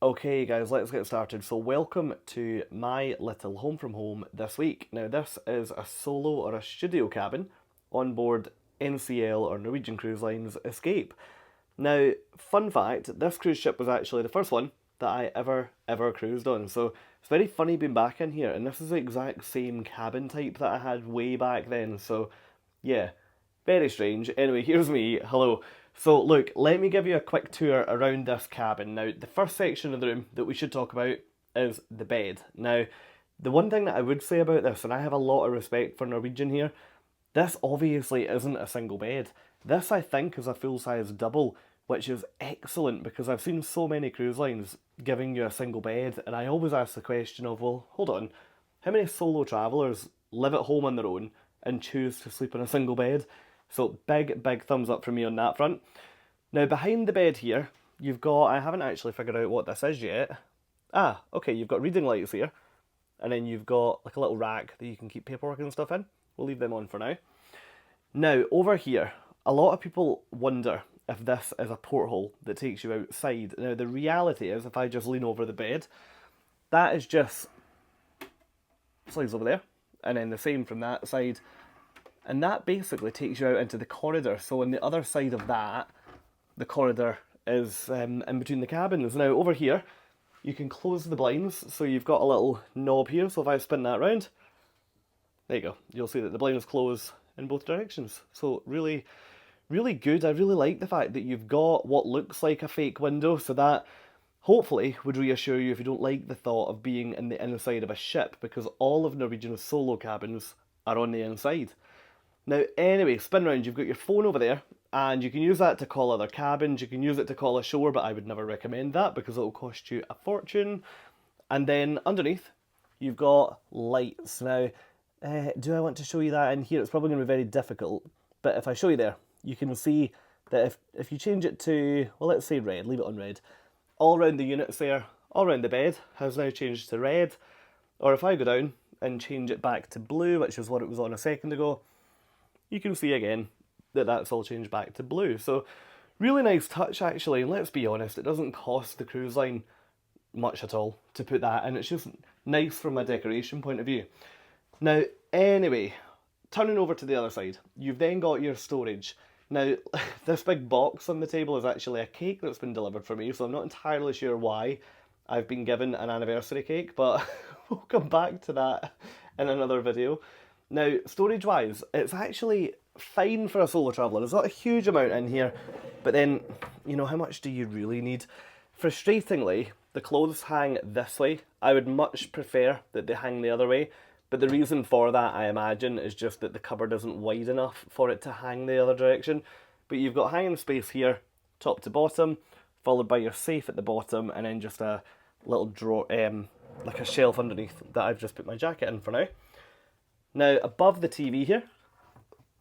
Okay guys, let's get started. So welcome to my little home from home this week. Now this is a solo or a studio cabin on board NCL or Norwegian Cruise Line's Escape. Now, fun fact, this cruise ship was actually the first one that I ever cruised on. So it's very funny being back in here, and this is the exact same cabin type that I had way back then. So yeah, very strange. Anyway, here's me. Hello. So look, let me give you a quick tour around this cabin. Now, the first section of the room that we should talk about is the bed. Now, the one thing that I would say about this, and I have a lot of respect for Norwegian here, this obviously isn't a single bed. This, I think, is a full-size double, which is excellent because I've seen so many cruise lines giving you a single bed, and I always ask the question of, well, hold on, how many solo travellers live at home on their own and choose to sleep in a single bed? So big thumbs up from me on that front. Now behind the bed here, you've got, I haven't actually figured out what this is yet. Ah, okay, you've got reading lights here. And then you've got like a little rack that you can keep paperwork and stuff in. We'll leave them on for now. Now, over here, a lot of people wonder if this is a porthole that takes you outside. Now, the reality is, if I just lean over the bed, that is just slides over there. And then the same from that side. And that basically takes you out into the corridor. So on the other side of that, the corridor is in between the cabins. Now over here, you can close the blinds. So you've got a little knob here. So if I spin that round, there you go. You'll see that the blinds close in both directions. So really good. I really like the fact that you've got what looks like a fake window. So that hopefully would reassure you if you don't like the thought of being in the inside of a ship, because all of Norwegian's solo cabins are on the inside. Now, anyway, spin round, you've got your phone over there, and you can use that to call other cabins, you can use it to call ashore, but I would never recommend that because it'll cost you a fortune. And then underneath, you've got lights. Now, do I want to show you that in here? It's probably going to be very difficult, but if I show you there, you can see that if you change it to, well, let's say red, leave it on red, all around the units there, all around the bed, has now changed to red. Or if I go down and change it back to blue, which is what it was on a second ago, you can see again that that's all changed back to blue. So really nice touch actually, and let's be honest, it doesn't cost the cruise line much at all to put that in. It's just nice from a decoration point of view. Now anyway, turning over to the other side, you've then got your storage. Now this big box on the table is actually a cake that's been delivered for me, so I'm not entirely sure why I've been given an anniversary cake, but we'll come back to that in another video. Now, storage-wise, it's actually fine for a solo traveller. There's not a huge amount in here, but then, you know, how much do you really need? Frustratingly, the clothes hang this way. I would much prefer that they hang the other way, but the reason for that, I imagine, is just that the cupboard isn't wide enough for it to hang the other direction. But you've got hanging space here, top to bottom, followed by your safe at the bottom, and then just a little drawer, like a shelf underneath that I've just put my jacket in for now. Now, above the TV here,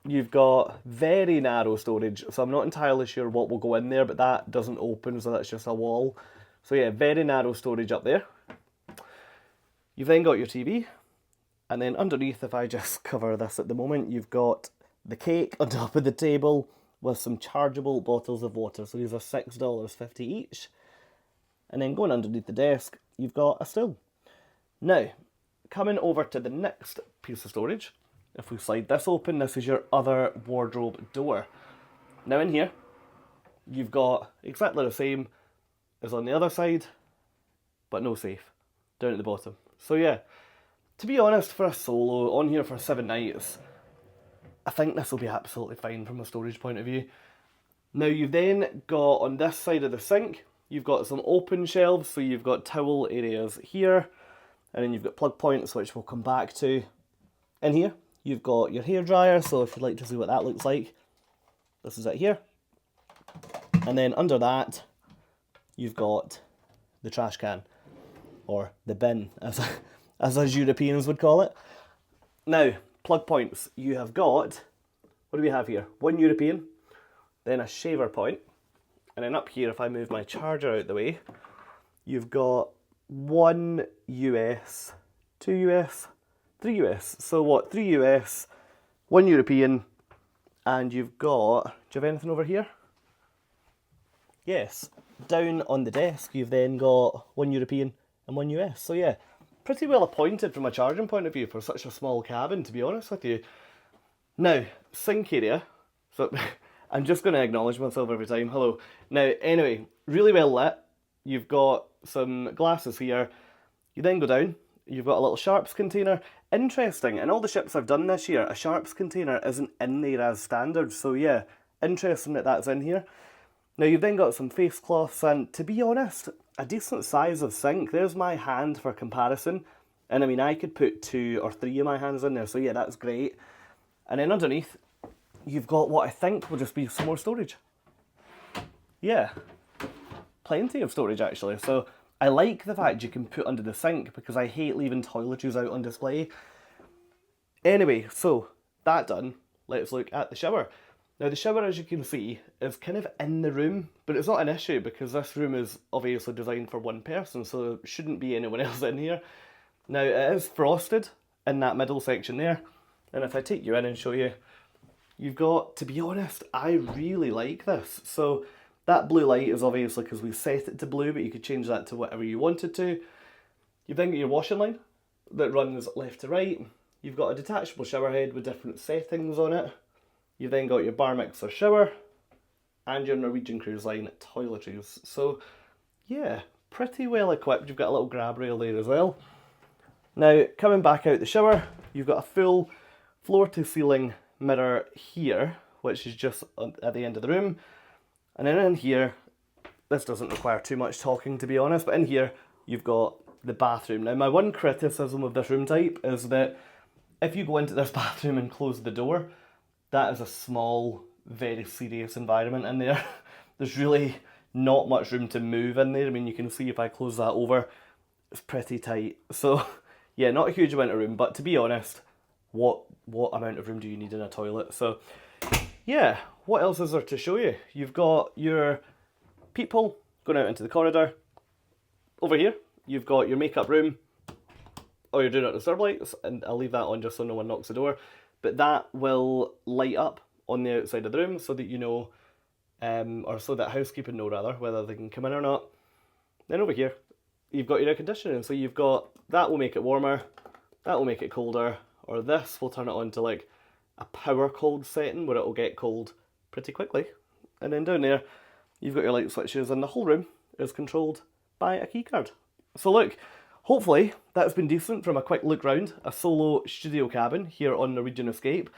you've got very narrow storage, so I'm not entirely sure what will go in there, but that doesn't open, so that's just a wall. So yeah, very narrow storage up there. You've then got your TV, and then underneath, if I just cover this at the moment, you've got the cake on top of the table with some chargeable bottles of water. So these are $6.50 each. And then going underneath the desk, you've got a stool. Now, coming over to the next piece of storage, if we slide this open, this is your other wardrobe door. Now in here, you've got exactly the same as on the other side, but no safe, down at the bottom. So yeah, to be honest, for a solo, on here for 7 nights, I think this will be absolutely fine from a storage point of view. Now you've then got, on this side of the sink, you've got some open shelves, so you've got towel areas here, and then you've got plug points, which we'll come back to. In here, you've got your hairdryer, so if you'd like to see what that looks like, this is it here. And then under that, you've got the trash can, or the bin, as us Europeans would call it. Now, plug points, you have got, what do we have here? One European, then a shaver point, and then up here, if I move my charger out the way, you've got 1 US, 2 US, 3 US. So what, 3 US, 1 European, and you've got, do you have anything over here? Yes, down on the desk you've then got one European and one US. So yeah, pretty well appointed from a charging point of view for such a small cabin, to be honest with you. Now, sink area. So I'm just going to acknowledge myself every time. Hello. Now, anyway, really well lit. You've got some glasses here. You then go down. You've got a little sharps container. Interesting, in all the ships I've done this year, a sharps container isn't in there as standard. So yeah, interesting that that's in here. Now you've then got some face cloths and, to be honest, a decent size of sink. There's my hand for comparison. And I mean, I could put 2 or 3 of my hands in there, so yeah, that's great. And then underneath, you've got what I think will just be some more storage. Yeah, plenty of storage actually. So I like the fact you can put under the sink because I hate leaving toiletries out on display. Anyway, so that done, let's look at the shower. Now the shower, as you can see, is kind of in the room, but it's not an issue because this room is obviously designed for one person, so there shouldn't be anyone else in here. Now it is frosted in that middle section there, and if I take you in and show you, you've got, to be honest, I really like this. So that blue light is obviously because we set it to blue, but you could change that to whatever you wanted to. You've then got your washing line that runs left to right. You've got a detachable shower head with different settings on it. You've then got your bar mixer shower and your Norwegian Cruise Line toiletries. So yeah, pretty well equipped. You've got a little grab rail there as well. Now, coming back out the shower, you've got a full floor to ceiling mirror here, which is just at the end of the room. And then in here, this doesn't require too much talking to be honest, but in here you've got the bathroom. Now my one criticism of this room type is that if you go into this bathroom and close the door, that is a small, very serious environment in there. There's really not much room to move in there. I mean, you can see if I close that over, it's pretty tight. So yeah, not a huge amount of room, but to be honest, what amount of room do you need in a toilet? So yeah, what else is there to show you? You've got your peephole going out into the corridor. Over here, you've got your makeup room. Oh, you're doing it with disturb lights, and I'll leave that on just so no one knocks the door. But that will light up on the outside of the room so that you know, or so that housekeeping know rather, whether they can come in or not. Then over here, you've got your air conditioning. So you've got, that will make it warmer, that will make it colder, or this will turn it on to like a power cold setting where it will get cold pretty quickly. And then down there, you've got your light switches, and the whole room is controlled by a keycard. So look, hopefully that's been decent from a quick look round a solo studio cabin here on Norwegian Escape.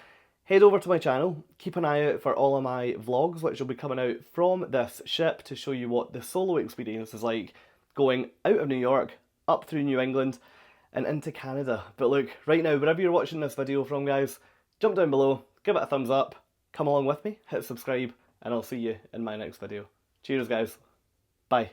Head over to my channel, keep an eye out for all of my vlogs which will be coming out from this ship to show you what the solo experience is like going out of New York, up through New England and into Canada. But look, right now, wherever you're watching this video from guys, jump down below, give it a thumbs up, come along with me, hit subscribe, and I'll see you in my next video. Cheers guys, bye.